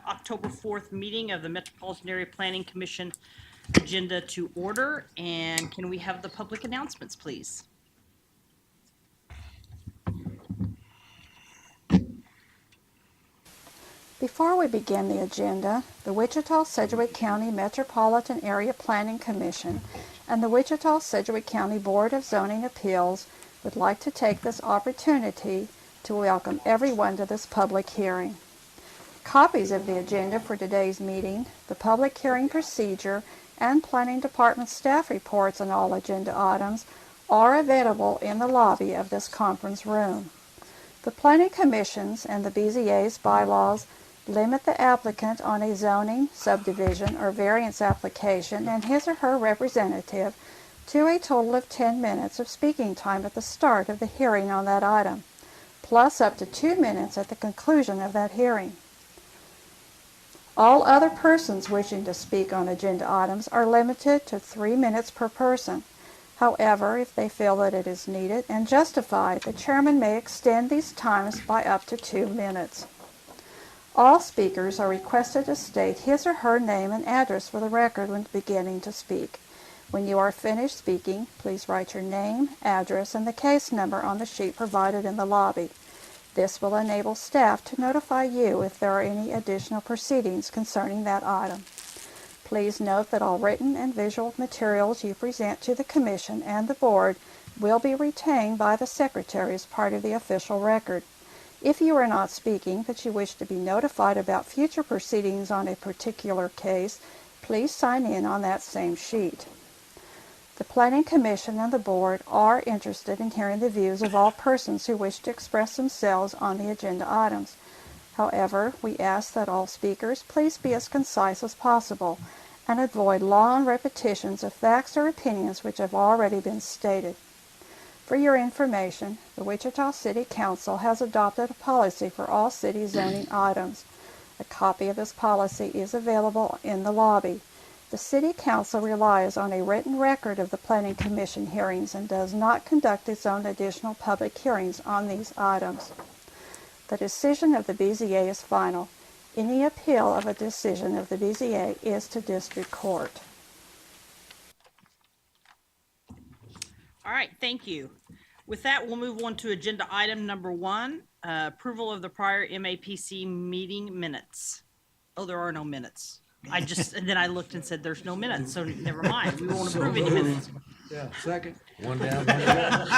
October 4th meeting of the Metropolitan Area Planning Commission agenda to order. And can we have the public announcements, please? Before we begin the agenda, the Wichita-Sedgwick County Metropolitan Area Planning Commission and the Wichita-Sedgwick County Board of Zoning Appeals would like to take this opportunity to welcome everyone to this public hearing. Copies of the agenda for today's meeting, the public hearing procedure, and Planning Department staff reports on all agenda items are available in the lobby of this conference room. The Planning Commission's and the BZA's bylaws limit the applicant on a zoning, subdivision, or variance application and his or her representative to a total of 10 minutes of speaking time at the start of the hearing on that item, plus up to 2 minutes at the conclusion of that hearing. All other persons wishing to speak on agenda items are limited to 3 minutes per person. However, if they feel that it is needed and justified, the chairman may extend these times by up to 2 minutes. All speakers are requested to state his or her name and address for the record when beginning to speak. When you are finished speaking, please write your name, address, and the case number on the sheet provided in the lobby. This will enable staff to notify you if there are any additional proceedings concerning that item. Please note that all written and visual materials you present to the Commission and the Board will be retained by the Secretary as part of the official record. If you are not speaking but you wish to be notified about future proceedings on a particular case, please sign in on that same sheet. The Planning Commission and the Board are interested in hearing the views of all persons who wish to express themselves on the agenda items. However, we ask that all speakers please be as concise as possible and avoid long repetitions of facts or opinions which have already been stated. For your information, the Wichita City Council has adopted a policy for all city zoning items. A copy of this policy is available in the lobby. The City Council relies on a written record of the Planning Commission hearings and does not conduct its own additional public hearings on these items. The decision of the BZA is final. Any appeal of a decision of the BZA is to district court. All right, thank you. With that, we'll move on to agenda item number 1, approval of the prior MAPC meeting minutes. Oh, there are no minutes. And then I looked and said, there's no minutes, so never mind. We won't approve any minutes. Yeah, second. One down, one down.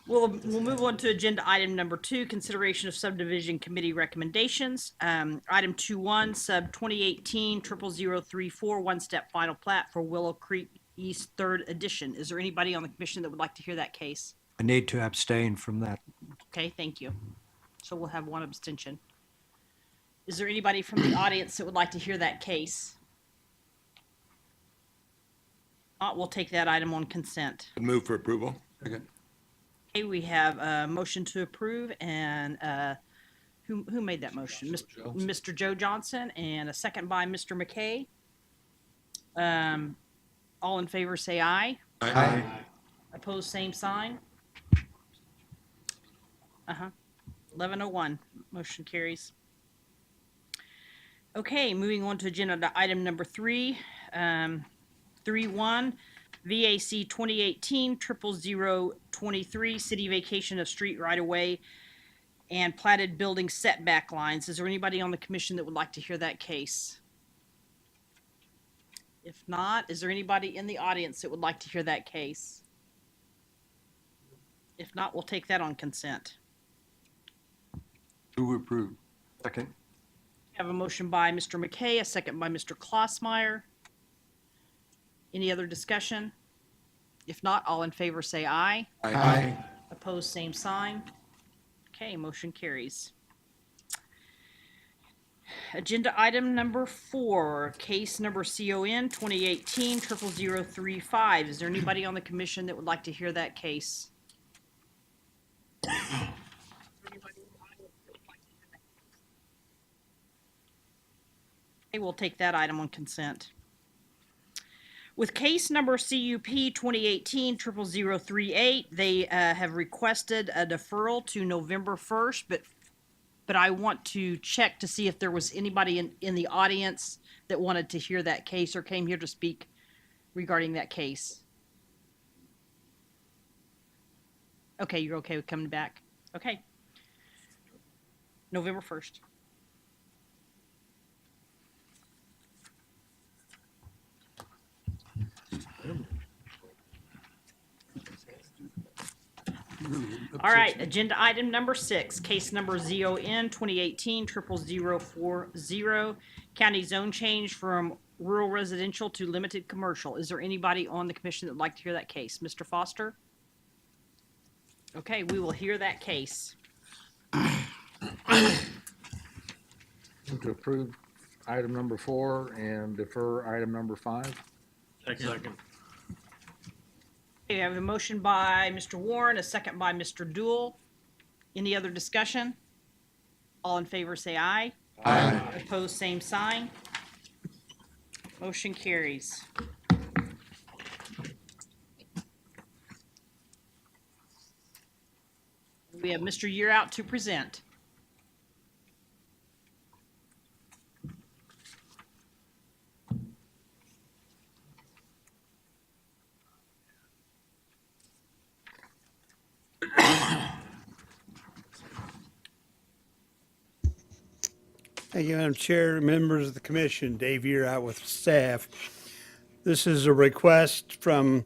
We'll move on to agenda item number 2, consideration of subdivision committee recommendations. Item 2.1, sub 2018-00034, one-step final plat for Willow Creek East 3rd Edition. Is there anybody on the commission that would like to hear that case? I need to abstain from that. Okay, thank you. So we'll have one abstention. Is there anybody from the audience that would like to hear that case? Not, we'll take that item on consent. Move for approval. Second. Okay, we have a motion to approve, and who made that motion? Mr. Joe Johnson, and a second by Mr. McKay. All in favor say aye. Aye. Opposed, same sign. 11:01, motion carries. Okay, moving on to agenda item number 3, 3.1, VAC 2018-00023, city vacation of street right-of-way and platted building setback lines. Is there anybody on the commission that would like to hear that case? If not, is there anybody in the audience that would like to hear that case? If not, we'll take that on consent. Move approved. Second. I have a motion by Mr. McKay, a second by Mr. Klossmeyer. Any other discussion? If not, all in favor say aye. Aye. Opposed, same sign. Okay, motion carries. Agenda item number 4, case number CON 2018-00035. Is there anybody on the commission that would like to hear that case? Okay, we'll take that item on consent. With case number CUP 2018-00038, they have requested a deferral to November 1st, but but I want to check to see if there was anybody in the audience that wanted to hear that case or came here to speak regarding that case. Okay, you're okay with coming back? Okay. November 1st. All right, agenda item number 6, case number ZON 2018-00040, county zone change from rural residential to limited commercial. Is there anybody on the commission that would like to hear that case? Mr. Foster? Okay, we will hear that case. Move to approve item number 4 and defer item number 5. Second. Okay, I have a motion by Mr. Warren, a second by Mr. Dool. Any other discussion? All in favor say aye. Aye. Opposed, same sign. Motion carries. We have Mr. Year Out to present. Thank you, Madam Chair, members of the commission. Dave here out with staff. This is a request from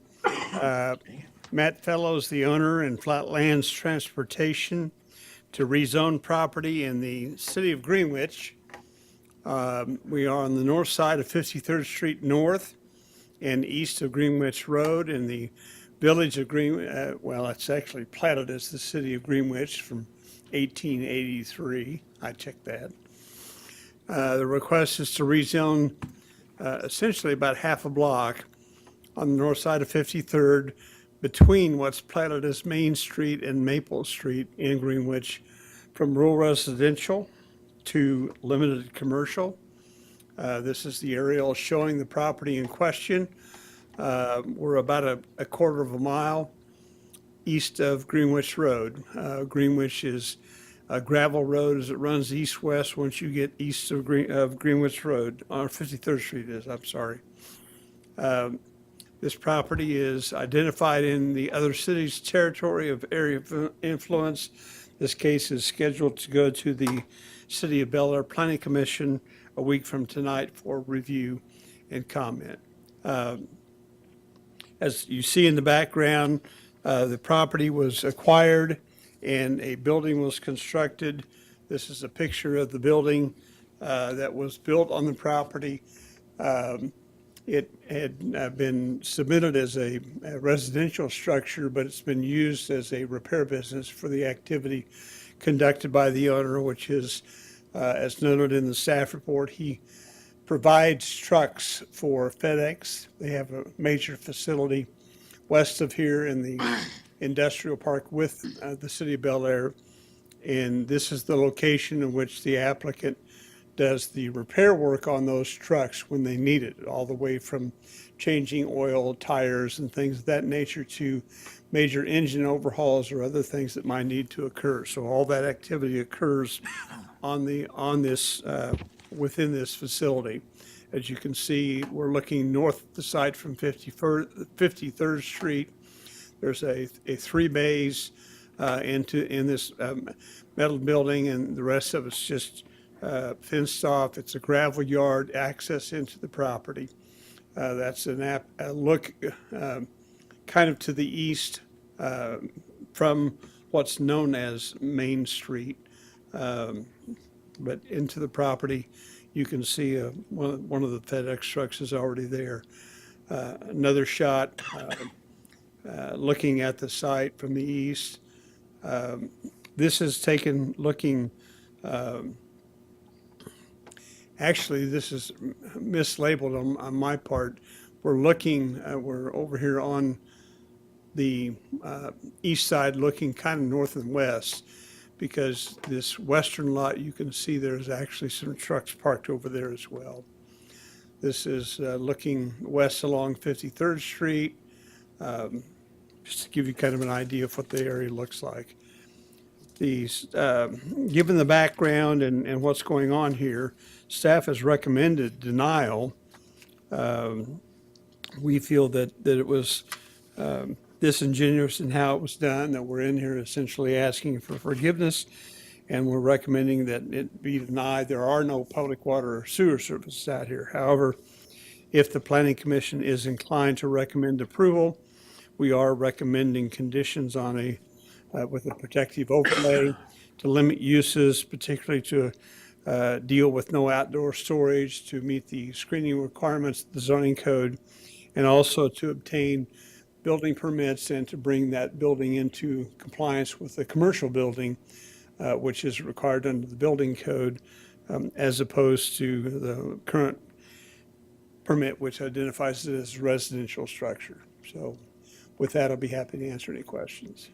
Matt Fellows, the owner, and Flatlands Transportation to rezone property in the city of Greenwich. We are on the north side of 53rd Street North and east of Greenwich Road in the village of well, it's actually platted as the city of Greenwich from 1883. I checked that. The request is to rezone essentially about half a block on the north side of 53rd between what's platted as Main Street and Maple Street in Greenwich from rural residential to limited commercial. This is the aerial showing the property in question. We're about a quarter of a mile east of Greenwich Road. Greenwich is a gravel road as it runs east-west once you get east of Greenwich Road, or 53rd Street is, I'm sorry. This property is identified in the other city's territory of area of influence. This case is scheduled to go to the City of Bel Air Planning Commission a week from tonight for review and comment. As you see in the background, the property was acquired and a building was constructed. This is a picture of the building that was built on the property. It had been submitted as a residential structure, but it's been used as a repair business for the activity conducted by the owner, which is, as noted in the staff report, he provides trucks for FedEx. They have a major facility west of here in the industrial park with the City of Bel Air. And this is the location in which the applicant does the repair work on those trucks when they need it, all the way from changing oil, tires, and things of that nature to major engine overhauls or other things that might need to occur. So all that activity occurs within this facility. As you can see, we're looking north of the site from 53rd Street. There's a 3 bays in this metal building, and the rest of it's just fenced off. It's a gravel yard access into the property. That's a look kind of to the east from what's known as Main Street, but into the property. You can see one of the FedEx trucks is already there. Another shot looking at the site from the east. This is taken looking, actually this is mislabeled on my part. We're over here on the east side looking kind of north and west, because this western lot, you can see there's actually some trucks parked over there as well. This is looking west along 53rd Street, just to give you kind of an idea of what the area looks like. Given the background and what's going on here, staff has recommended denial. We feel that it was disingenuous in how it was done, that we're in here essentially asking for forgiveness, and we're recommending that it be denied. There are no public water or sewer services out here. However, if the Planning Commission is inclined to recommend approval, we are recommending conditions on with a protective overlay to limit uses, particularly to deal with no outdoor storage, to meet the screening requirements of the zoning code, and also to obtain building permits and to bring that building into compliance with the commercial building, which is required under the building code, as opposed to the current permit, which identifies it as residential structure. So with that, I'll be happy to answer any questions.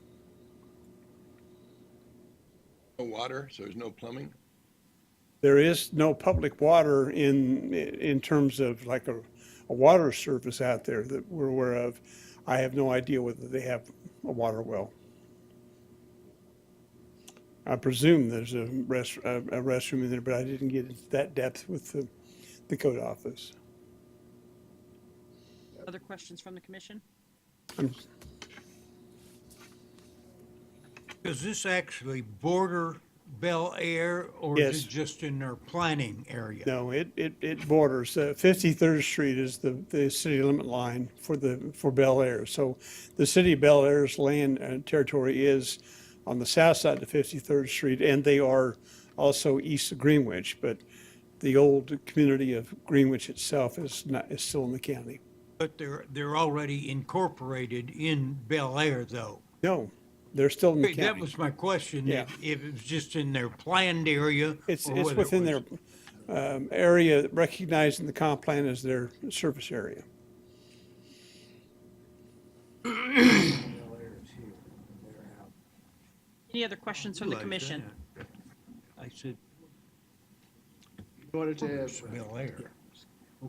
No water, so there's no plumbing? There is no public water in terms of like a water service out there that we're aware of. I have no idea whether they have a water well. I presume there's a restroom in there, but I didn't get into that depth with the code office. Other questions from the commission? Does this actually border Bel Air, or Yes. is it just in their planning area? No, it borders, 53rd Street is the city limit line for Bel Air. So the city of Bel Air's land and territory is on the south side of 53rd Street, and they are also east of Greenwich, but the old community of Greenwich itself is still in the county. But they're already incorporated in Bel Air, though. No, they're still in the That county. was my question, Yeah. if it was just in their planned area. It's or whether it within was- their area, recognized in the comp plan as their service area. Any other questions from the Realize commission? that. I said In order to have, Bel Air.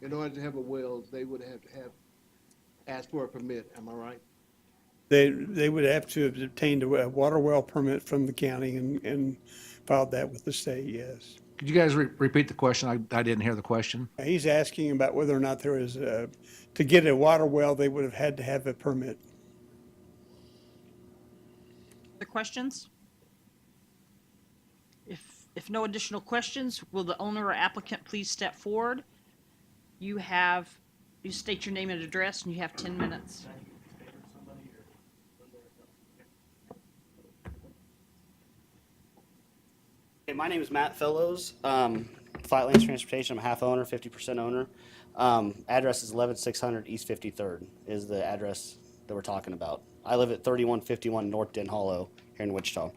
in order to have a well, they would have to have asked for a permit, am I right? They would have to have obtained a water well permit from the county and filed that with the state, yes. Could you guys repeat the question? I didn't hear the question. He's asking about whether or not there is to get a water well, they would have had to have a permit. Other questions? If no additional questions, will the owner or applicant please step forward? You state your name and address, and you have 10 minutes. Hey, my name is Matt Fellows, Flatlands Transportation. I'm half owner, 50% owner. Address is 11600 East 53rd is the address that we're talking about. I live at 3151 North Den Hollow here in Wichita.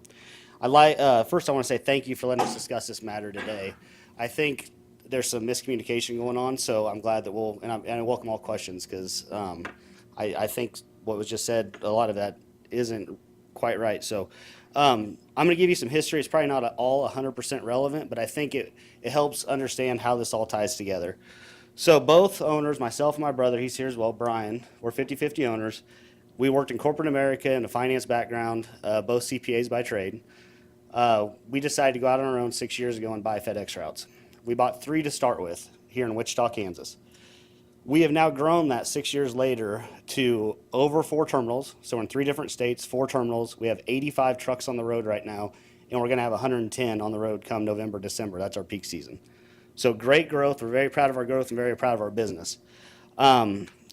First, I want to say thank you for letting us discuss this matter today. I think there's some miscommunication going on, so I'm glad that I welcome all questions, because I think what was just said, a lot of that isn't quite right. So I'm going to give you some history. It's probably not all 100% relevant, but I think it helps understand how this all ties together. So both owners, myself and my brother, he's here as well, Brian, we're 50-50 owners. We worked in corporate America in a finance background, both CPAs by trade. We decided to go out on our own 6 years ago and buy FedEx routes. We bought 3 to start with here in Wichita, Kansas. We have now grown that 6 years later to over 4 terminals. So we're in 3 different states, 4 terminals. We have 85 trucks on the road right now, and we're going to have 110 on the road come November, December. That's our peak season. So great growth. We're very proud of our growth and very proud of our business.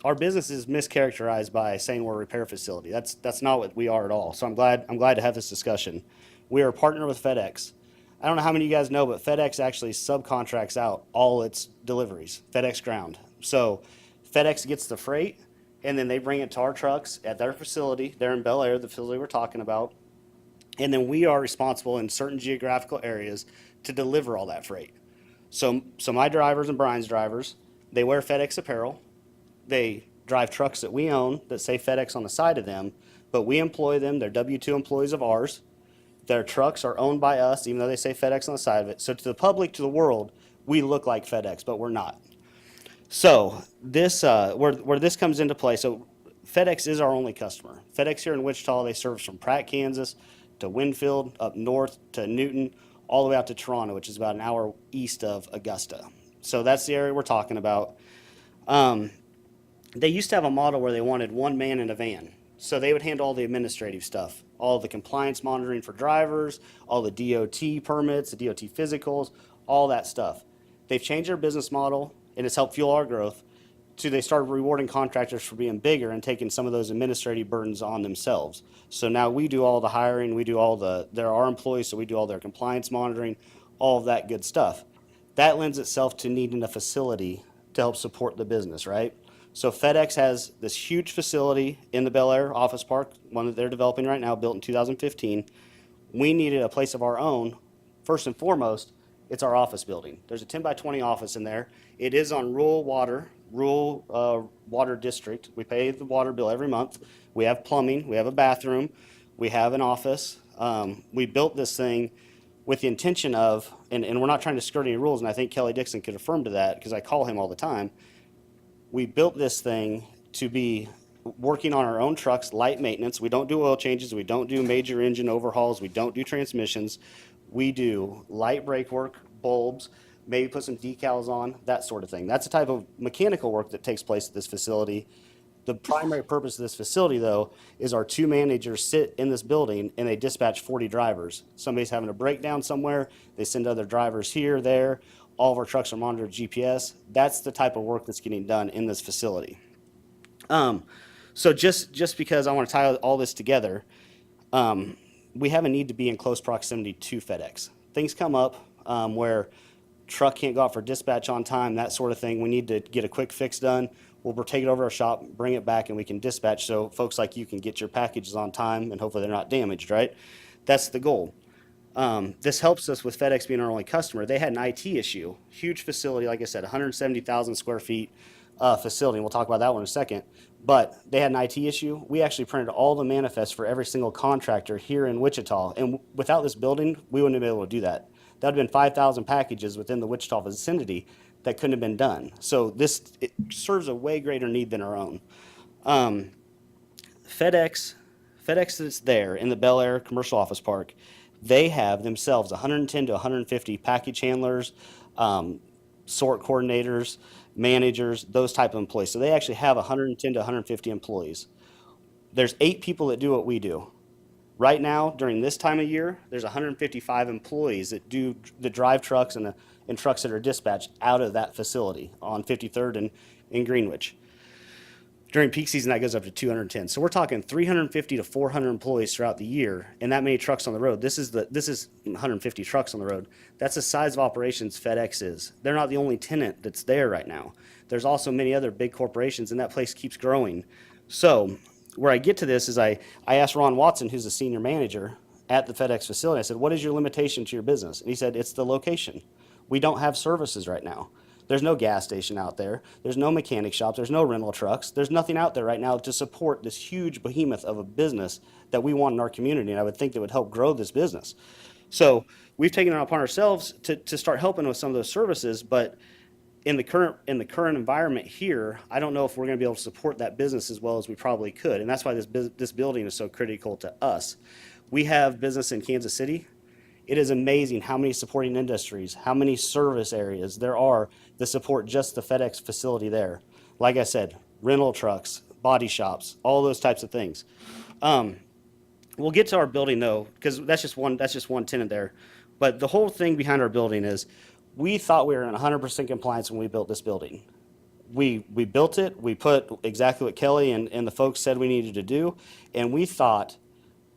Our business is mischaracterized by saying we're a repair facility. That's not what we are at all. So I'm glad to have this discussion. We are a partner with FedEx. I don't know how many of you guys know, but FedEx actually subcontracts out all its deliveries, FedEx Ground. So FedEx gets the freight, and then they bring it to our trucks at their facility. They're in Bel Air, the facility we're talking about. And then we are responsible in certain geographical areas to deliver all that freight. So my drivers and Brian's drivers, they wear FedEx apparel. They drive trucks that we own that say FedEx on the side of them, but we employ them. They're W-2 employees of ours. Their trucks are owned by us, even though they say FedEx on the side of it. So to the public, to the world, we look like FedEx, but we're not. So this, where this comes into play, so FedEx is our only customer. FedEx here in Wichita, they service from Pratt, Kansas to Winfield, up north to Newton, all the way out to Toronto, which is about an hour east of Augusta. So that's the area we're talking about. They used to have a model where they wanted one man in a van. So they would handle all the administrative stuff, all the compliance monitoring for drivers, all the DOT permits, the DOT physicals, all that stuff. They've changed their business model, and it's helped fuel our growth. So they started rewarding contractors for being bigger and taking some of those administrative burdens on themselves. So now we do all the hiring, we do all they're our employees, so we do all their compliance monitoring, all of that good stuff. That lends itself to needing a facility to help support the business, right? So FedEx has this huge facility in the Bel Air office park, one that they're developing right now, built in 2015. We needed a place of our own. First and foremost, it's our office building. There's a 10 by 20 office in there. It is on rural water district. We pay the water bill every month. We have plumbing, we have a bathroom, we have an office. We built this thing with the intention of, and we're not trying to skirt any rules, and I think Kelly Dixon could affirm to that because I call him all the time. We built this thing to be working on our own trucks, light maintenance. We don't do oil changes. We don't do major engine overhauls. We don't do transmissions. We do light brake work, bulbs, maybe put some decals on, that sort of thing. That's the type of mechanical work that takes place at this facility. The primary purpose of this facility, though, is our 2 managers sit in this building and they dispatch 40 drivers. Somebody's having a breakdown somewhere, they send other drivers here, there. All of our trucks are monitored GPS. That's the type of work that's getting done in this facility. So just because I want to tie all this together, we have a need to be in close proximity to FedEx. Things come up where truck can't go out for dispatch on time, that sort of thing. We need to get a quick fix done. We'll take it over to our shop, bring it back, and we can dispatch so folks like you can get your packages on time and hopefully they're not damaged, right? That's the goal. This helps us with FedEx being our only customer. They had an IT issue, huge facility, like I said, 170,000 square feet facility. And we'll talk about that one in a second. But they had an IT issue. We actually printed all the manifests for every single contractor here in Wichita. And without this building, we wouldn't have been able to do that. That would have been 5,000 packages within the Wichita vicinity that couldn't have been done. So it serves a way greater need than our own. FedEx that's there in the Bel Air commercial office park, they have themselves 110 to 150 package handlers, sort coordinators, managers, those type of employees. So they actually have 110 to 150 employees. There's 8 people that do what we do. Right now, during this time of year, there's 155 employees that drive trucks and trucks that are dispatched out of that facility on 53rd and in Greenwich. During peak season, that goes up to 210. So we're talking 350 to 400 employees throughout the year, and that many trucks on the road. This is 150 trucks on the road. That's the size of operations FedEx is. They're not the only tenant that's there right now. There's also many other big corporations, and that place keeps growing. So where I get to this is I asked Ron Watson, who's the senior manager at the FedEx facility, I said, what is your limitation to your business? And he said, it's the location. We don't have services right now. There's no gas station out there. There's no mechanic shops. There's no rental trucks. There's nothing out there right now to support this huge behemoth of a business that we want in our community, and I would think that would help grow this business. So we've taken it upon ourselves to start helping with some of those services, but in the current environment here, I don't know if we're going to be able to support that business as well as we probably could, and that's why this building is so critical to us. We have business in Kansas City. It is amazing how many supporting industries, how many service areas there are that support just the FedEx facility there. Like I said, rental trucks, body shops, all those types of things. We'll get to our building though, because that's just one tenant there. But the whole thing behind our building is we thought we were in 100% compliance when we built this building. We built it, we put exactly what Kelly and the folks said we needed to do, and we thought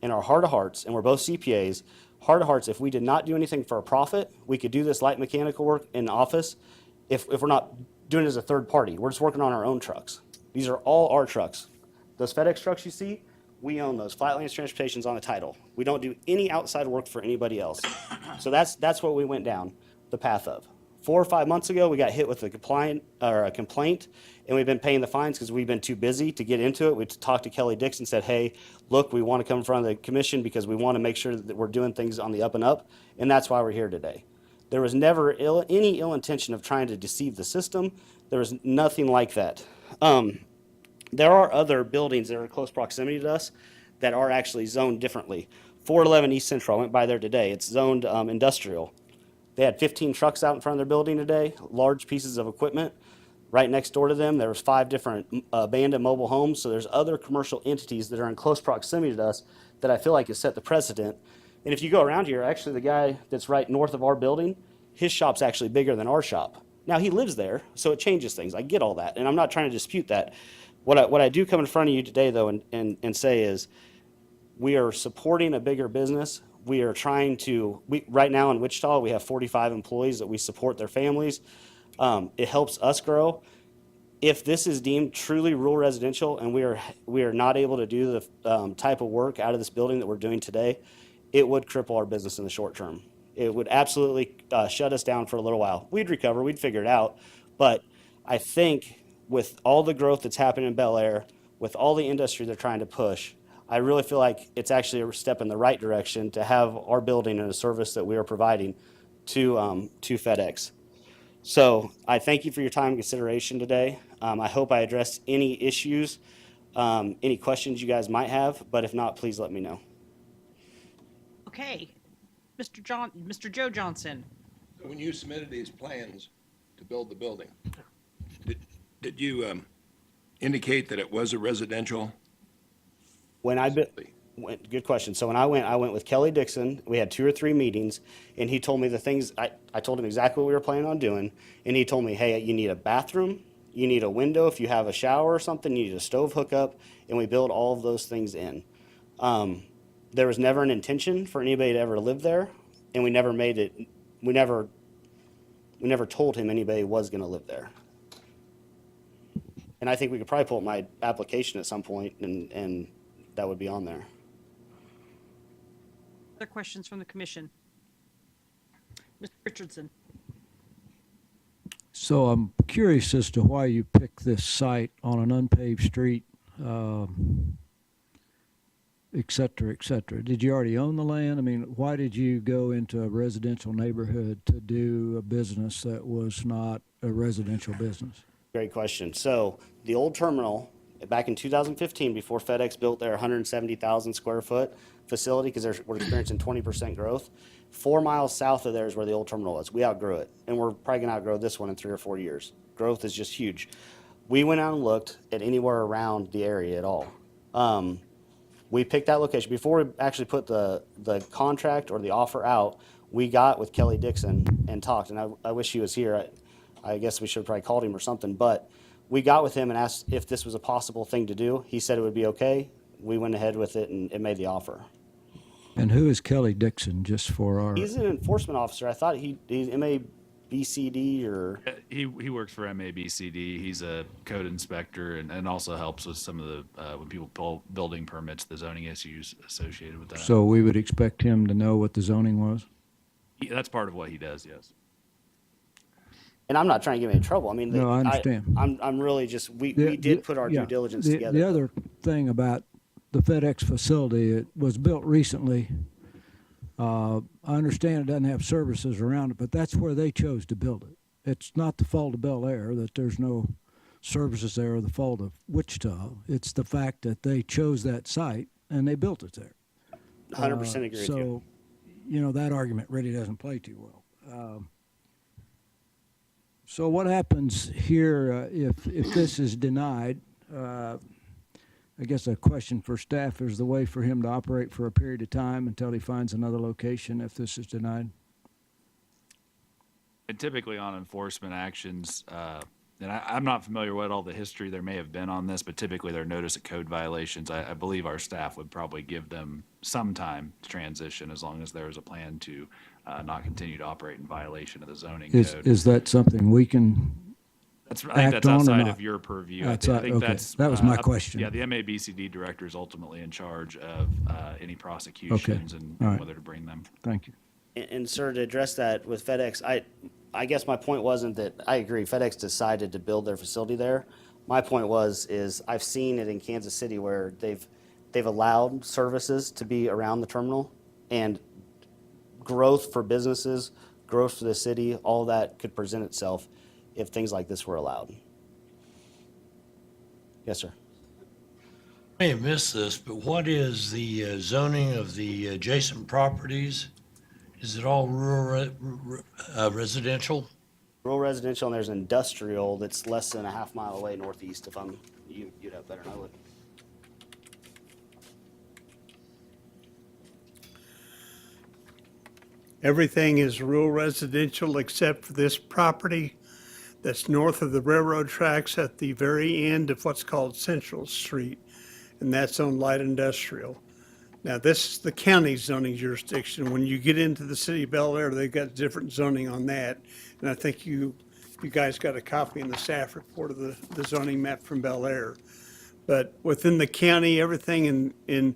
in our heart of hearts, and we're both CPAs, heart of hearts, if we did not do anything for a profit, we could do this light mechanical work in the office if we're not doing it as a third party. We're just working on our own trucks. These are all our trucks. Those FedEx trucks you see, we own those. Flatlands Transportation's on the title. We don't do any outside work for anybody else. So that's what we went down the path of. 4 or 5 months ago, we got hit with a complaint, and we've been paying the fines because we've been too busy to get into it. We talked to Kelly Dixon, said, hey, look, we want to come in front of the commission because we want to make sure that we're doing things on the up and up, and that's why we're here today. There was never any ill intention of trying to deceive the system. There was nothing like that. There are other buildings that are in close proximity to us that are actually zoned differently. 411 East Central, I went by there today. It's zoned industrial. They had 15 trucks out in front of their building today, large pieces of equipment. Right next door to them, there was 5 different abandoned mobile homes. So there's other commercial entities that are in close proximity to us that I feel like has set the precedent. And if you go around here, actually the guy that's right north of our building, his shop's actually bigger than our shop. Now he lives there, so it changes things. I get all that, and I'm not trying to dispute that. What I do come in front of you today, though, and say is, we are supporting a bigger business. We are trying to, right now in Wichita, we have 45 employees that we support their families. It helps us grow. If this is deemed truly rural residential and we are not able to do the type of work out of this building that we're doing today, it would cripple our business in the short term. It would absolutely shut us down for a little while. We'd recover, we'd figure it out. But I think with all the growth that's happening in Bel Air, with all the industry they're trying to push, I really feel like it's actually a step in the right direction to have our building and a service that we are providing to FedEx. So I thank you for your time and consideration today. I hope I addressed any issues, any questions you guys might have, but if not, please let me know. Okay, Mr. Joe Johnson. When you submitted these plans to build the building, did you indicate that it was a residential? When good question. So when I went with Kelly Dixon. We had 2 or 3 meetings, and he told me the things. I told him exactly what we were planning on doing, and he told me, hey, you need a bathroom, you need a window if you have a shower or something, you need a stove hookup, and we build all of those things in. There was never an intention for anybody to ever live there, and we never made it. We never told him anybody was going to live there. And I think we could probably pull up my application at some point, and that would be on there. Other questions from the commission? Mr. Richardson. So I'm curious as to why you picked this site on an unpaved street, et cetera, et cetera. Did you already own the land? I mean, why did you go into a residential neighborhood to do a business that was not a residential business? Great question. So the old terminal, back in 2015, before FedEx built their 170,000 square foot facility, because we're experiencing 20% growth, 4 miles south of there is where the old terminal was. We outgrew it, and we're probably going to outgrow this one in 3 or 4 years. Growth is just huge. We went out and looked at anywhere around the area at all. We picked that location. Before we actually put the contract or the offer out, we got with Kelly Dixon and talked, and I wish he was here. I guess we should have probably called him or something, but we got with him and asked if this was a possible thing to do. He said it would be okay. We went ahead with it and it made the offer. And who is Kelly Dixon, just for our... He's an enforcement officer. I thought he's MAPC or... He works for MAPCD. He's a code inspector and also helps with some of the, when people pull building permits, the zoning issues associated with that. So we would expect him to know what the zoning was? That's part of what he does, yes. And I'm not trying to get him in trouble. I mean, No, I understand. I'm really just, we did put our due diligence together. The other thing about the FedEx facility, it was built recently. I understand it doesn't have services around it, but that's where they chose to build it. It's not the fault of Bel Air that there's no services there, or the fault of Wichita. It's the fact that they chose that site and they built it there. 100% agree with you. So, you know, that argument really doesn't play too well. So what happens here if this is denied? I guess a question for staff, is the way for him to operate for a period of time until he finds another location if this is denied? And typically on enforcement actions, and I'm not familiar what all the history there may have been on this, but typically they're notice of code violations. I believe our staff would probably give them some time to transition as long as there is a plan to not continue to operate in violation of the zoning code. Is that something we can I think act that's on or outside not? of your purview. Outside, I think okay. that's, That was my question. Yeah, the MABCD director is ultimately in charge of any prosecutions and All right. whether to bring them. Thank you. And sir, to address that with FedEx, I guess my point wasn't that, I agree, FedEx decided to build their facility there. My point is I've seen it in Kansas City where they've allowed services to be around the terminal, and growth for businesses, growth for the city, all that could present itself if things like this were allowed. Yes, sir. I may have missed this, but what is the zoning of the adjacent properties? Is it all rural residential? Rural residential, and there's industrial that's less than a half mile away northeast, you'd have better know it. Everything is rural residential except for this property that's north of the railroad tracks at the very end of what's called Central Street, and that's on light industrial. Now, this is the county zoning jurisdiction. When you get into the city of Bel Air, they've got different zoning on that. And I think you guys got a copy in the staff report of the zoning map from Bel Air. But within the county, everything in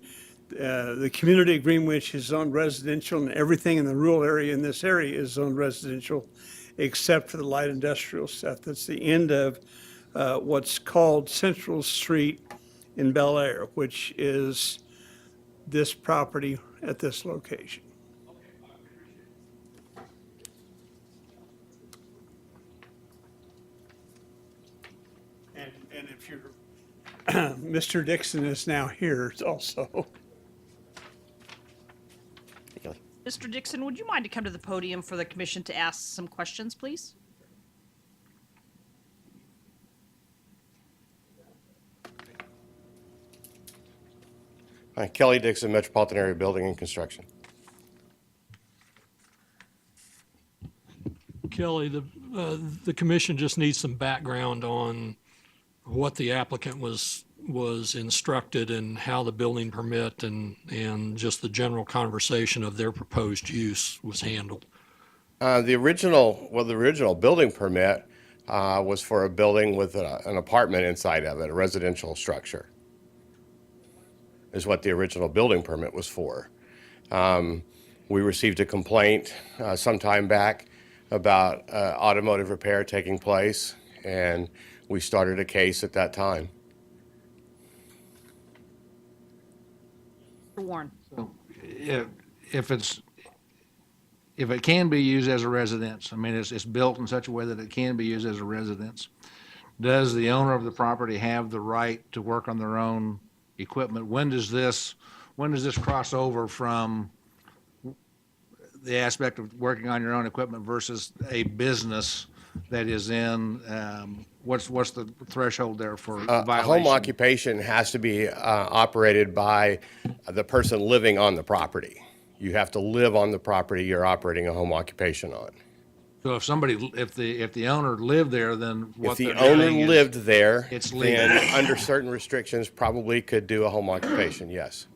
the community of Greenwich is zoned residential, and everything in the rural area in this area is zoned residential, except for the light industrial stuff. That's the end of what's called Central Street in Bel Air, which is this property at this location. And if you're, Mr. Dixon is now here also. Mr. Dixon, would you mind to come to the podium for the commission to ask some questions, please? Hi, Kelly Dixon, Metropolitan Area Building and Construction. Kelly, the commission just needs some background on what the applicant was instructed and how the building permit and just the general conversation of their proposed use was handled. The original building permit was for a building with an apartment inside of it, a residential structure, is what the original building permit was for. We received a complaint some time back about automotive repair taking place, and we started a case at that time. Mr. Warren? If it can be used as a residence, I mean, it's built in such a way that it can be used as a residence, does the owner of the property have the right to work on their own equipment? When does this cross over from the aspect of working on your own equipment versus a business that is in, what's the threshold there for A violation? home occupation has to be operated by the person living on the property. You have to live on the property you're operating a home occupation on. So if the owner lived there, then If what the they're owner doing is- lived there, it's legal. then under certain restrictions, probably could do a home occupation, yes.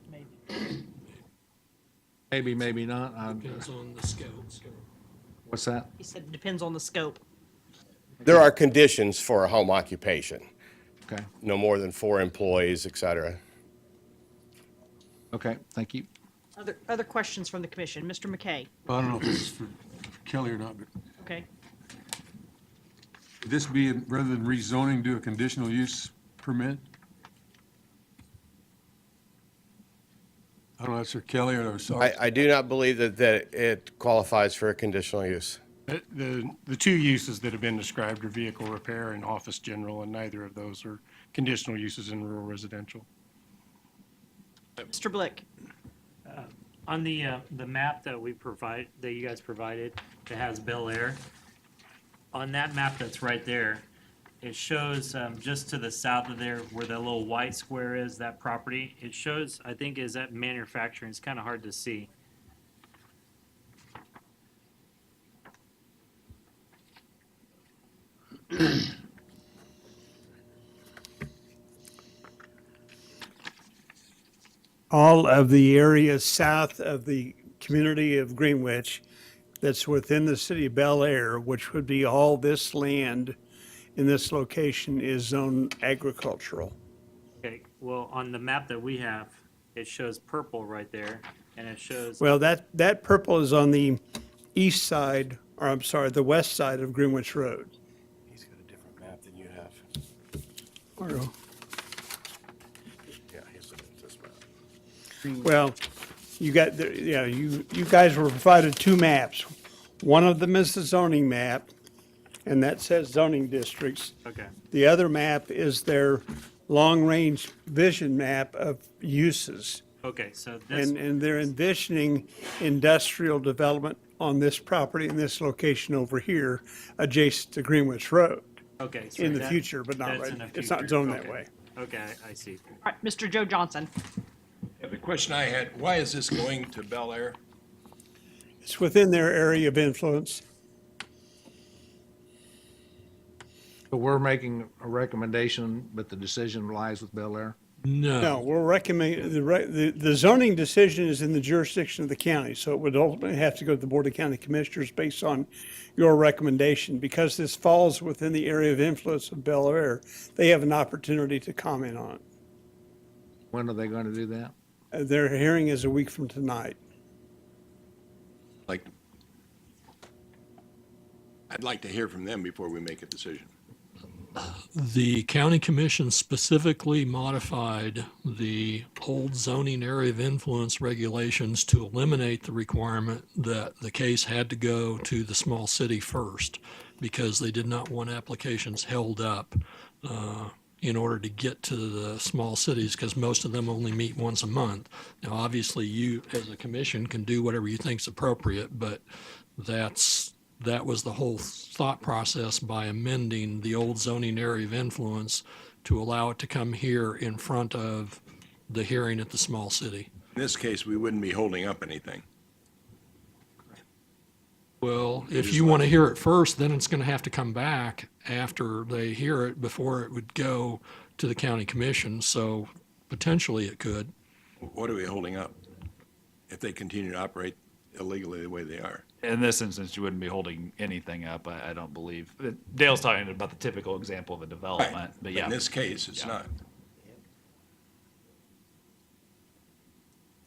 Maybe, maybe not. Depends on the scope. What's that? He said it depends on the scope. There are conditions for a home occupation, Okay, no more than 4 employees, et cetera. okay, thank you. Other questions from the commission? Mr. McKay? I don't know if this is for Kelly or not, but Okay. would this be, rather than rezoning, do a conditional use permit? I don't know, that's for Kelly or sorry. I do not believe that it qualifies for a conditional use. The two uses that have been described are vehicle repair and office general, and neither of those are conditional uses in rural residential. Mr. Blick? On the map that you guys provided that has Bel Air, on that map that's right there, it shows just to the south of there where that little white square is, that property, it shows, I think, is that manufacturing. It's kind of hard to see. All of the areas south of the community of Greenwich that's within the city of Bel Air, which would be all this land in this location, is zoned agricultural. Okay, well, on the map that we have, it shows purple right there, and it shows, Well, that purple is on the east side, or I'm sorry, the west side of Greenwich Road. He's got a different map than you have. Yeah, he's looking at this map. Well, you guys were provided 2 maps. One of them is the zoning map, and that says zoning districts. okay, The other map is their long-range vision map of uses. Okay, so this, And they're envisioning industrial development on this property in this location over here, adjacent to Greenwich Road okay. So in the that- future, but not that's in right. the It's not future. zoned that Okay. way. Okay, I see. All right, Mr. Joe Johnson. Yeah, the question I had, why is this going to Bel Air? It's within their area of influence. But we're making a recommendation, but the decision lies with Bel Air. No, we're recommending, the zoning decision is in the jurisdiction of the county, so it would ultimately have to go to the Board of County Commissioners based on your recommendation. Because this falls within the area of influence of Bel Air, they have an opportunity to comment on it. When are they going to do that? Their hearing is a week from tonight. Like, I'd like to hear from them before we make a decision. The county commission specifically modified the old zoning area of influence regulations to eliminate the requirement that the case had to go to the small city first, because they did not want applications held up in order to get to the small cities, because most of them only meet once a month. Now, obviously, you as a commission can do whatever you think's appropriate, but that was the whole thought process by amending the old zoning area of influence to allow it to come here in front of the hearing at the small city. In this case, we wouldn't be holding up anything. Well, if you want to hear it first, then it's going to have to come back after they hear it before it would go to the county commission. So potentially it could. What are we holding up if they continue to operate illegally the way they are? In this instance, you wouldn't be holding anything up, I don't believe. Dale's talking about the typical example of a development, but yeah. In this case, it's Yeah. not.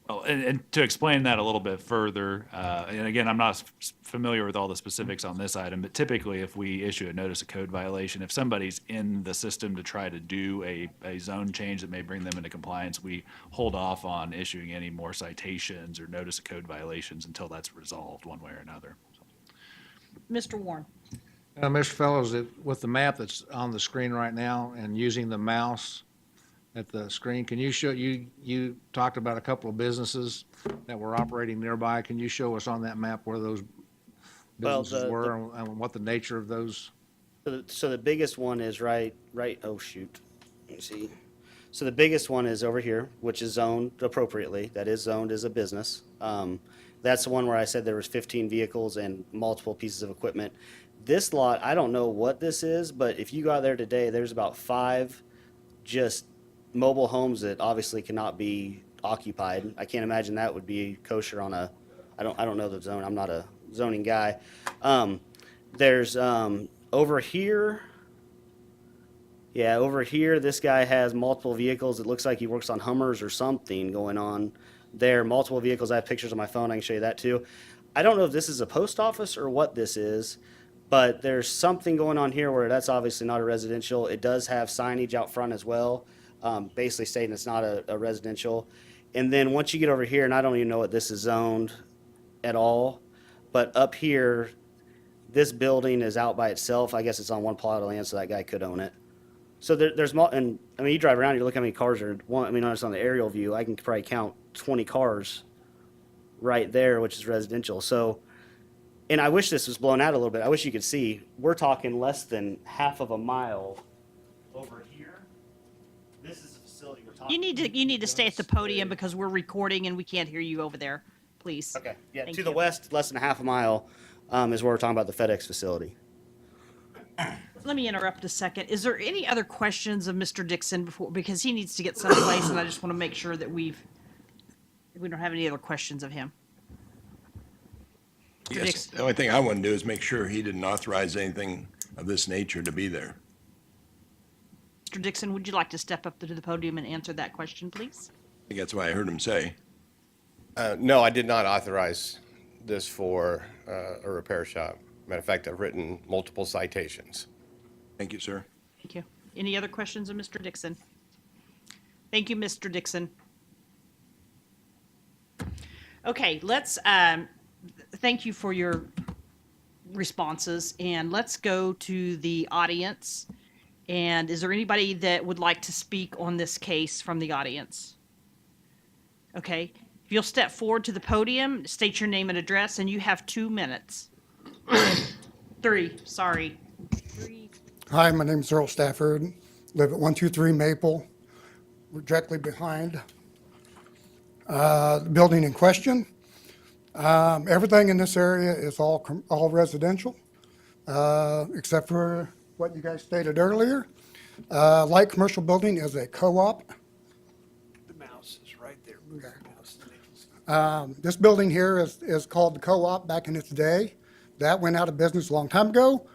Well, and to explain that a little bit further, and again, I'm not familiar with all the specifics on this item, but typically if we issue a notice of code violation, if somebody's in the system to try to do a zone change that may bring them into compliance, we hold off on issuing any more citations or notice of code violations until that's resolved one way or another. Mr. Warren. Mr. Fellows, with the map that's on the screen right now and using the mouse at the screen, can you show, you talked about a couple of businesses that were operating nearby. Can you show us on that map where those Well, businesses were and what the nature of those? So the biggest one is right, oh shoot, let me see. So the biggest one is over here, which is zoned appropriately. That is zoned as a business. That's the one where I said there was 15 vehicles and multiple pieces of equipment. This lot, I don't know what this is, but if you go out there today, there's about 5 just mobile homes that obviously cannot be occupied. I can't imagine that would be kosher on I don't know the zone. I'm not a zoning guy. There's over here. Yeah, over here, this guy has multiple vehicles. It looks like he works on Hummers or something going on there. Multiple vehicles. I have pictures on my phone. I can show you that too. I don't know if this is a post office or what this is, but there's something going on here where that's obviously not a residential. It does have signage out front as well, basically stating it's not a residential. And then once you get over here, and I don't even know what this is zoned at all, but up here, this building is out by itself. I guess it's on one plot of land, so that guy could own it. So there's, and I mean, you drive around, you look how many cars are, I mean, just on the aerial view, I can probably count 20 cars right there, which is residential. So, and I wish this was blown out a little bit. I wish you could see, we're talking less than half of a mile over here. This is the facility we're talking. You need to stay at the podium because we're recording and we can't hear you over there, please. Okay, yeah, Thank to the you. west, less than a half a mile, is where we're talking about the FedEx facility. Let me interrupt a second. Is there any other questions of Mr. Dixon before, because he needs to get someplace and I just want to make sure that we don't have any other questions of him. Mr. Yes, Dixon. the only thing I want to do is make sure he didn't authorize anything of this nature to be there. Mr. Dixon, would you like to step up to the podium and answer that question, please? I think that's what I heard him say. No, I did not authorize this for a repair shop. Matter of fact, I've written multiple citations. Thank you, sir. Thank you. Any other questions of Mr. Dixon? Thank you, Mr. Dixon. Okay, let's, thank you for your responses, and let's go to the audience. And is there anybody that would like to speak on this case from the audience? Okay, if you'll step forward to the podium, state your name and address, and you have 2 minutes. 3, sorry. 3. Hi, my name is Earl Stafford, live at 123 Maple. We're directly behind the building in question. Everything in this area is all residential, except for what you guys stated earlier. Light commercial building is a co-op. The mouse is right there. Move the mouse. This building here is called the co-op back in its day. That went out of business a long time ago.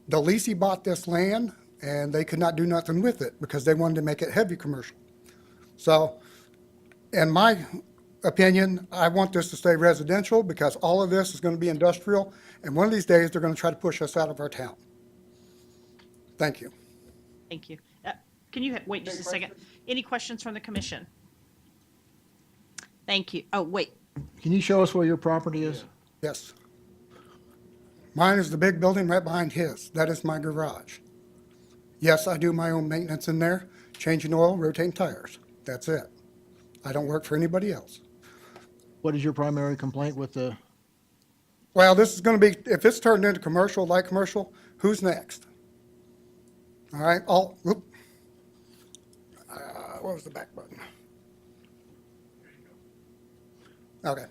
The leasee bought this land and they could not do nothing with it because they wanted to make it heavy commercial. So, in my opinion, I want this to stay residential because all of this is going to be industrial, and one of these days they're going to try to push us out of our town. Thank you. Thank you. Can you wait just a second? Any questions from the commission? Thank you. Oh, wait. Can you show us where your property is? Yes. Mine is the big building right behind his. That is my garage. Yes, I do my own maintenance in there, changing oil, rotating tires. That's it. I don't work for anybody else. What is your primary complaint with the, Well, this is going to be, if it's turned into commercial, light commercial, who's next? All right, what was the back button? Okay.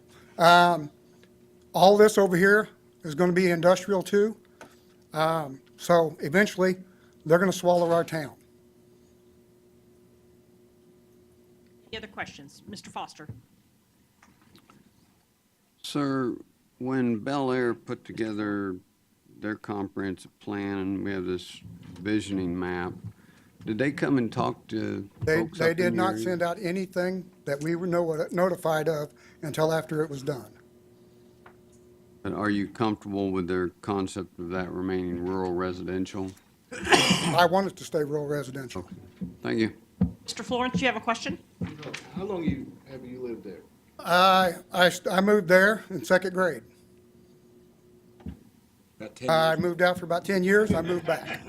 All this over here is going to be industrial too. So eventually, they're going to swallow our town. Any other questions? Mr. Foster? Sir, when Bel Air put together their comprehensive plan and we have this visioning map, did they come and talk to folks They up did in your not area? send out anything that we were notified of until after it was done. And are you comfortable with their concept of that remaining rural residential? I want it to stay rural residential. Thank you. Mr. Florence, you have a question? How long have you lived there? I moved there in second grade. About 10 I years. moved out for about 10 years. I moved back.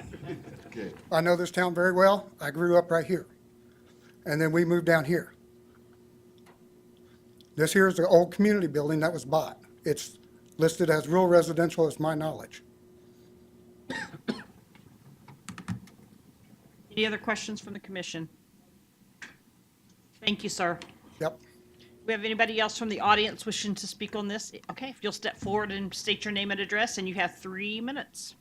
Okay. I know this town very well. I grew up right here. And then we moved down here. This here is the old community building that was bought. It's listed as rural residential as my knowledge. Any other questions from the commission? Thank you, sir. Yep. Do we have anybody else from the audience wishing to speak on this? Okay, if you'll step forward and state your name and address, and you have 3 minutes.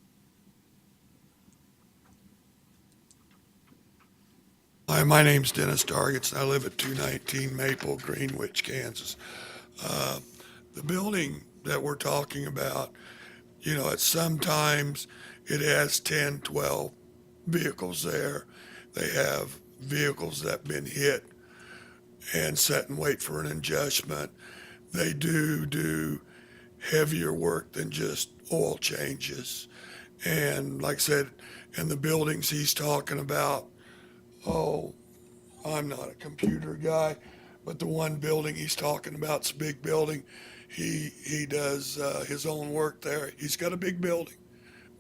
Hi, my name's Dennis Dargets, and I live at 219 Maple, Greenwich, Kansas. The building that we're talking about, at sometimes it has 10, 12 vehicles there. They have vehicles that have been hit and set and wait for an adjustment. They do heavier work than just oil changes. And like I said, in the buildings he's talking about, I'm not a computer guy, but the one building he's talking about, it's a big building. He does his own work there. He's got a big building,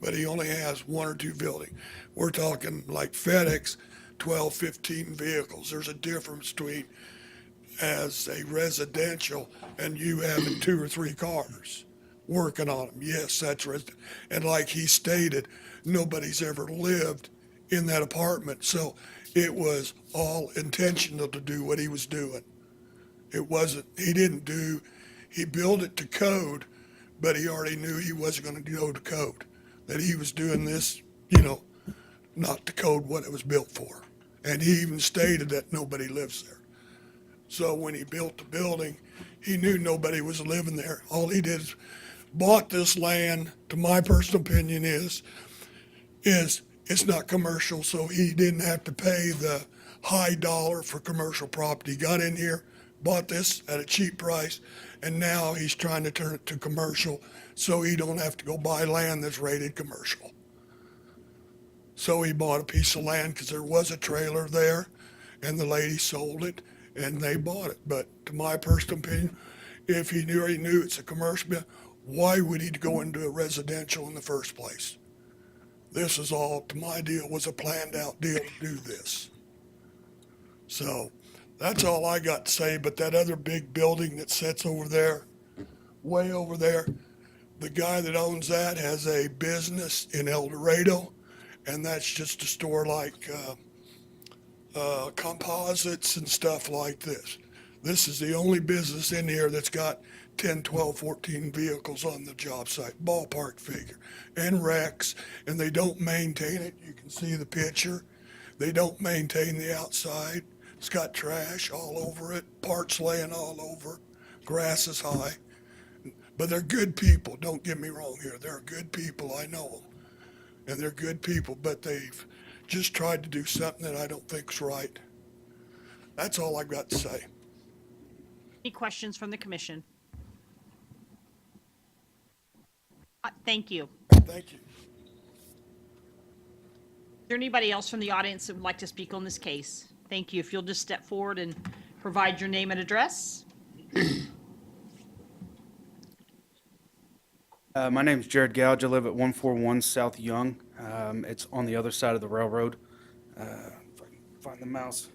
but he only has 1 or 2 buildings. We're talking like FedEx, 12, 15 vehicles. There's a difference between as a residential and you having 2 or 3 cars working on them. Yes, that's resident. And like he stated, nobody's ever lived in that apartment. So it was all intentional to do what he was doing. It wasn't, he built it to code, but he already knew he wasn't going to go to code, that he was doing this, not to code what it was built for. And he even stated that nobody lives there. So when he built the building, he knew nobody was living there. All he did is bought this land, to my personal opinion, is it's not commercial, so he didn't have to pay the high dollar for commercial property. He got in here, bought this at a cheap price, and now he's trying to turn it to commercial so he don't have to go buy land that's rated commercial. So he bought a piece of land because there was a trailer there, and the lady sold it, and they bought it. But to my personal opinion, if he already knew it's a commercial, why would he go into a residential in the first place? This is all, to my deal, was a planned out deal to do this. So that's all I got to say, but that other big building that sits over there, way over there, the guy that owns that has a business in El Dorado, and that's just a store like composites and stuff like this. This is the only business in here that's got 10, 12, 14 vehicles on the job site, ballpark figure, and wrecks, and they don't maintain it. You can see the picture. They don't maintain the outside. It's got trash all over it, parts laying all over, grass is high. But they're good people, don't get me wrong here. They're good people, I know them. And they're good people, but they've just tried to do something that I don't think's right. That's all I've got to say. Any questions from the commission? Thank you. Thank you. Is there anybody else from the audience that would like to speak on this case? Thank you. If you'll just step forward and provide your name and address. My name's Jared Gouge. I live at 141 South Young. It's on the other side of the railroad. If I can find the mouse.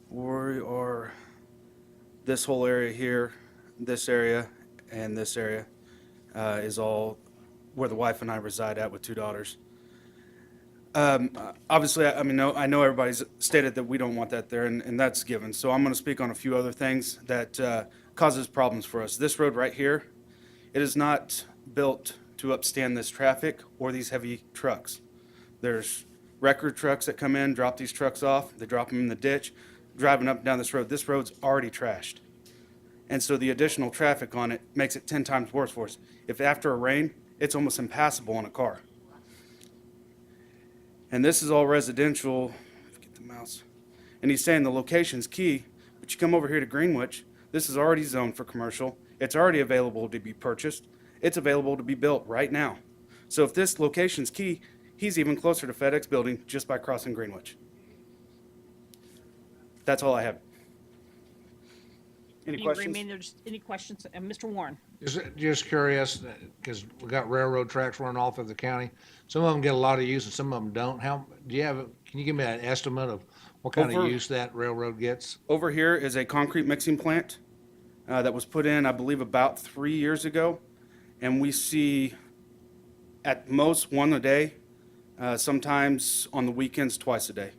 We are this whole area here, this area, and this area is all where the wife and I reside at with 2 daughters. Obviously, I know everybody's stated that we don't want that there, and that's given. So I'm going to speak on a few other things that causes problems for us. This road right here, it is not built to upstand this traffic or these heavy trucks. There's record trucks that come in, drop these trucks off, they drop them in the ditch, driving up and down this road. This road's already trashed. And so the additional traffic on it makes it 10 times worse for us. If after a rain, it's almost impassable on a car. And this is all residential. Get the mouse. And he's saying the location's key, but you come over here to Greenwich, this is already zoned for commercial. It's already available to be purchased. It's available to be built right now. So if this location's key, he's even closer to FedEx building just by crossing Greenwich. That's all I have. Any questions? Any questions? Mr. Warren? Just curious, because we got railroad tracks running off of the county. Some of them get a lot of use and some of them don't. Can you give me an estimate of what kind of use that railroad gets? Over here is a concrete mixing plant that was put in, I believe, about 3 years ago. And we see at most 1 a day, sometimes on the weekends, twice a day.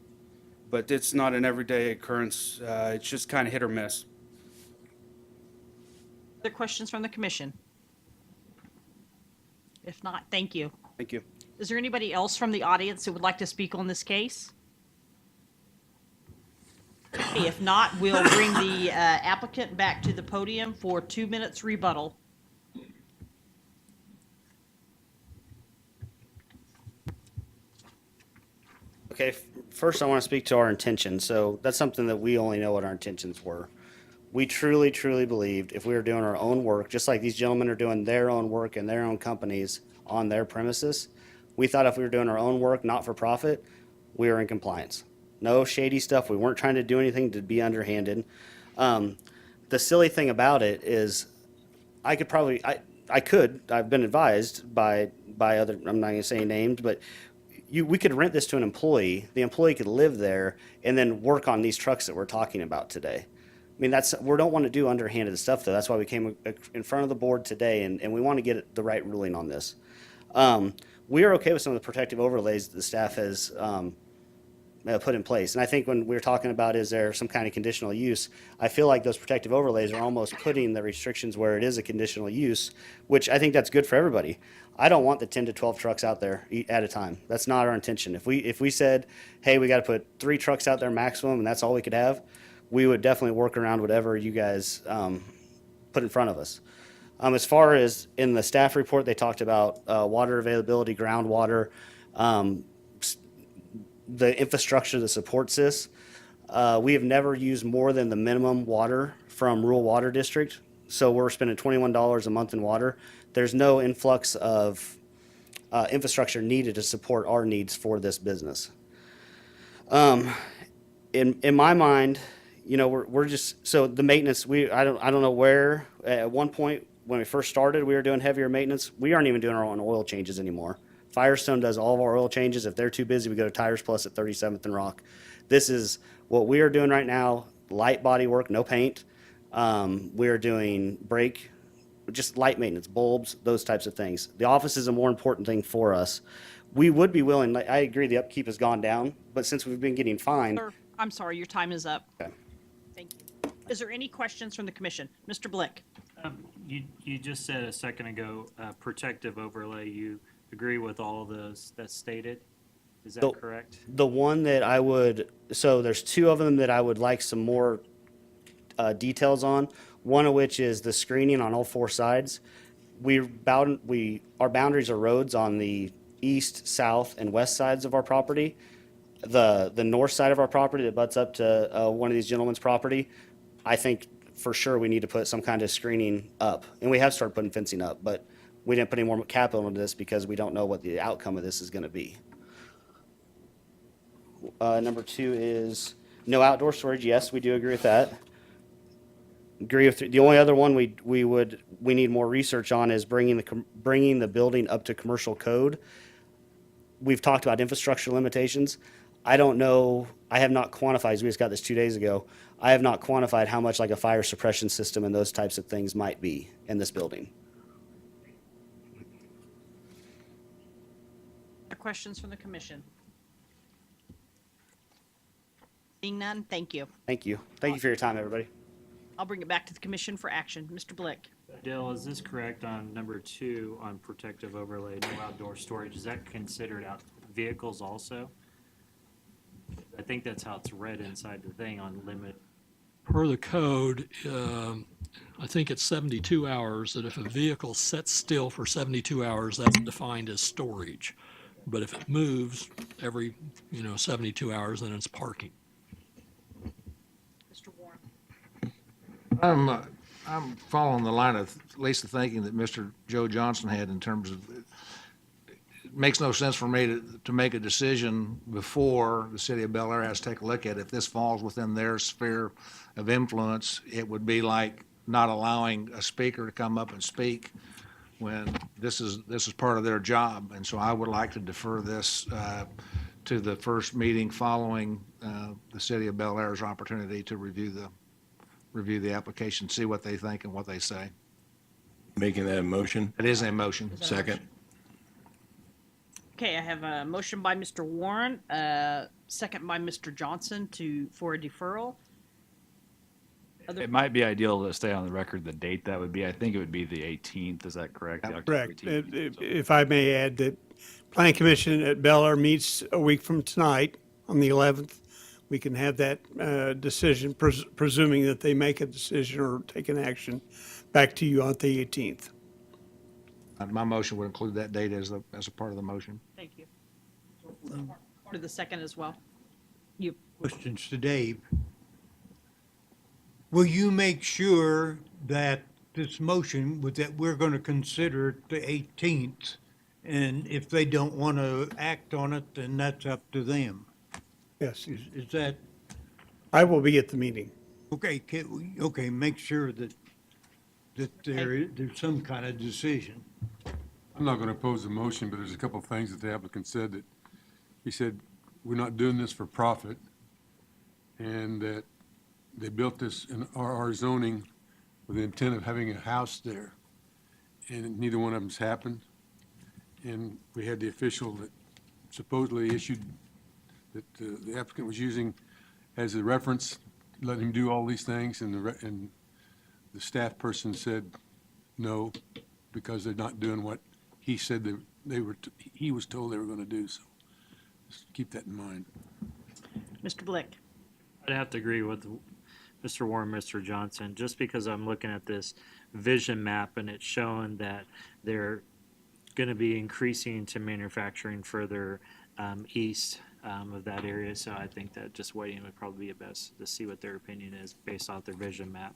But it's not an everyday occurrence. It's just kind of hit or miss. Other questions from the commission? If not, thank you. Thank you. Is there anybody else from the audience that would like to speak on this case? Okay, if not, we'll bring the applicant back to the podium for 2 minutes rebuttal. Okay, first I want to speak to our intention. So that's something that we only know what our intentions were. We truly, truly believed if we were doing our own work, just like these gentlemen are doing their own work in their own companies on their premises, we thought if we were doing our own work, not for profit, we were in compliance. No shady stuff. We weren't trying to do anything to be underhanded. The silly thing about it is I've been advised by other, I'm not going to say names, but we could rent this to an employee. The employee could live there and then work on these trucks that we're talking about today. I mean, we don't want to do underhanded stuff, though. That's why we came in front of the board today, and we want to get the right ruling on this. We are okay with some of the protective overlays that the staff has put in place. And I think when we were talking about is there some kind of conditional use, I feel like those protective overlays are almost putting the restrictions where it is a conditional use, which I think that's good for everybody. I don't want the 10 to 12 trucks out there at a time. That's not our intention. If we said, hey, we got to put 3 trucks out there maximum and that's all we could have, we would definitely work around whatever you guys put in front of us. As far as in the staff report, they talked about water availability, groundwater, the infrastructure that supports this. We have never used more than the minimum water from rural water district. So we're spending $21 a month in water. There's no influx of infrastructure needed to support our needs for this business. In my mind, you know, we're just, so the maintenance, I don't know where, at one point when we first started, we were doing heavier maintenance. We aren't even doing our own oil changes anymore Firestone does all of our oil changes. If they're too busy, we go to Tires Plus at 37th and Rock. This is what we are doing right now, light body work, no paint. We are doing brake, just light maintenance, bulbs, those types of things. The office is a more important thing for us. We would be willing, I agree the upkeep has gone down, but since we've been getting fined. Sir, I'm sorry, your time is up. Okay. Thank you. Is there any questions from the commission? Mr. Blick? You just said a second ago, protective overlay, you agree with all of those that's stated? Is that correct? The one that I would, so there's two of them that I would like some more details on, one of which is the screening on all four sides. Our boundaries are roads on the east, south, and west sides of our property. The north side of our property that butts up to one of these gentlemen's property, I think for sure we need to put some kind of screening up. And we have started putting fencing up, but we didn't put any more capital into this because we don't know what the outcome of this is gonna be. Number two is no outdoor storage. Yes, we do agree with that. Agree with, the only other one we need more research on is bringing the building up to commercial code. We've talked about infrastructure limitations. I don't know, I have not quantified, we just got this 2 days ago. I have not quantified how much like a fire suppression system and those types of things might be in this building. Questions from the commission? Seeing none, thank you. Thank you. Thank you for your time, everybody. I'll bring it back to the commission for action. Mr. Blick? Dale, is this correct on number 2 on protective overlay, no outdoor storage? Is that considered out vehicles also? I think that's how it's read inside the thing on limit. Per the code, I think it's 72 hours, that if a vehicle sits still for 72 hours, that's defined as storage. But if it moves every, 72 hours, then it's parking. Mr. Warren? I'm following the line of at least the thinking that Mr. Joe Johnson had in terms of, it makes no sense for me to make a decision before the city of Bel Air has to take a look at it. If this falls within their sphere of influence, it would be like not allowing a speaker to come up and speak when this is part of their job. And so I would like to defer this to the first meeting following the city of Bel Air's opportunity to review the application, see what they think and what they say. Making that a motion? It is a motion. Second. Okay, I have a motion by Mr. Warren, second by Mr. Johnson for a deferral. It might be ideal to stay on the record the date that would be. I think it would be the 18th. Is that correct? The October Correct. 18th. If I may add, that Planning Commission at Bel Air meets a week from tonight on the 11th. We can have that decision, presuming that they make a decision or take an action, back to you on the 18th. My motion would include that date as a part of the motion. Thank you. Part of the second as well. You. Questions to Dave. Will you make sure that this motion, that we're going to consider it the 18th? And if they don't want to act on it, then that's up to them. Yes, Is that, I will be at the meeting. okay, okay, make sure that there's some kind of decision. I'm not going to oppose the motion, but there's a couple of things that the applicant said that, he said, we're not doing this for profit, and that they built this in our zoning with the intent of having a house there, and neither one of them's happened. And we had the official that supposedly issued, that the applicant was using as a reference, letting him do all these things, and the staff person said no, because they're not doing what he said he was told they were going to do. So just keep that in mind. Mr. Blick? I'd have to agree with Mr. Warren, Mr. Johnson, just because I'm looking at this vision map and it's showing that they're going to be increasing to manufacturing further east of that area. So I think that just waiting would probably be best to see what their opinion is based off their vision map.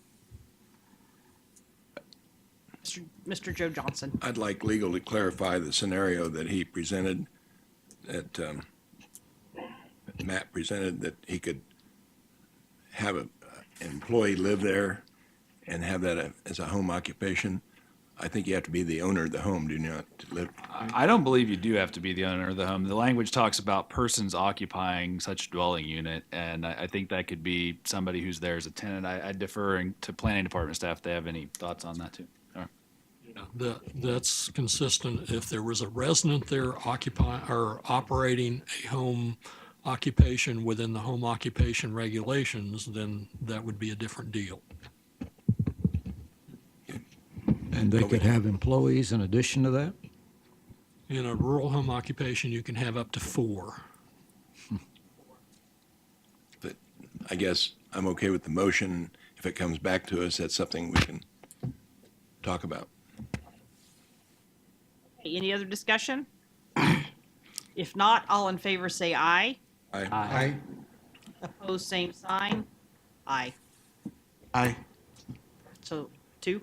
Mr. Joe Johnson? I'd like legal to clarify the scenario that he presented, that Matt presented, that he could have an employee live there and have that as a home occupation. I think you have to be the owner of the home, do you not, to live? I don't believe you do have to be the owner of the home. The language talks about persons occupying such dwelling unit, and I think that could be somebody who's there as a tenant. I defer to planning department staff if they have any thoughts on that too. All right. That's consistent. If there was a resident there occupying or operating a home occupation within the home occupation regulations, then that would be a different deal. And they could have employees in addition to that? In a rural home occupation, you can have up to 4. But I guess I'm okay with the motion. If it comes back to us, that's something we can talk about. Any other discussion? If not, all in favor say aye. Aye. Opposed, same sign. Aye. Aye. So 2.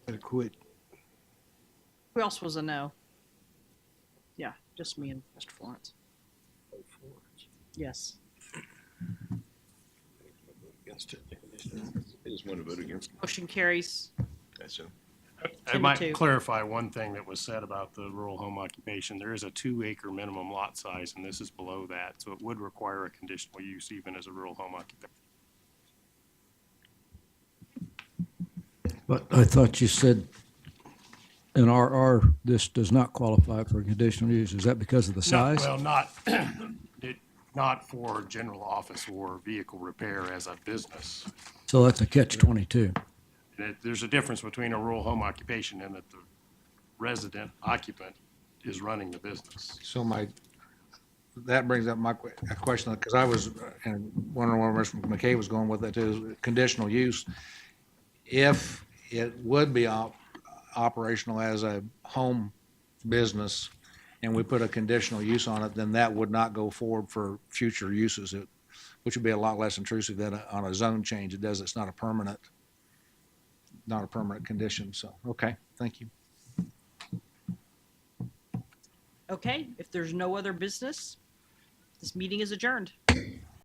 Better quit. Who else was a no? Yeah, just me and Mr. Florence. Yes. Against it. I just want to vote against it. Motion carries. That's it. I 10 to 2. might clarify one thing that was said about the rural home occupation. There is a 2-acre minimum lot size, and this is below that, so it would require a conditional use even as a rural home occupation. But I thought you said in RR, this does not qualify for conditional use. Is that because of the size? Well, not for general office or vehicle repair as a business. So that's a catch-22. There's a difference between a rural home occupation and that the resident occupant is running the business. So that brings up a question, because I was wondering where Mr. McKay was going with that too, is conditional use. If it would be operational as a home business and we put a conditional use on it, then that would not go forward for future uses, which would be a lot less intrusive than on a zone change. It's not a permanent condition. So, okay, thank you. Okay, if there's no other business, this meeting is adjourned.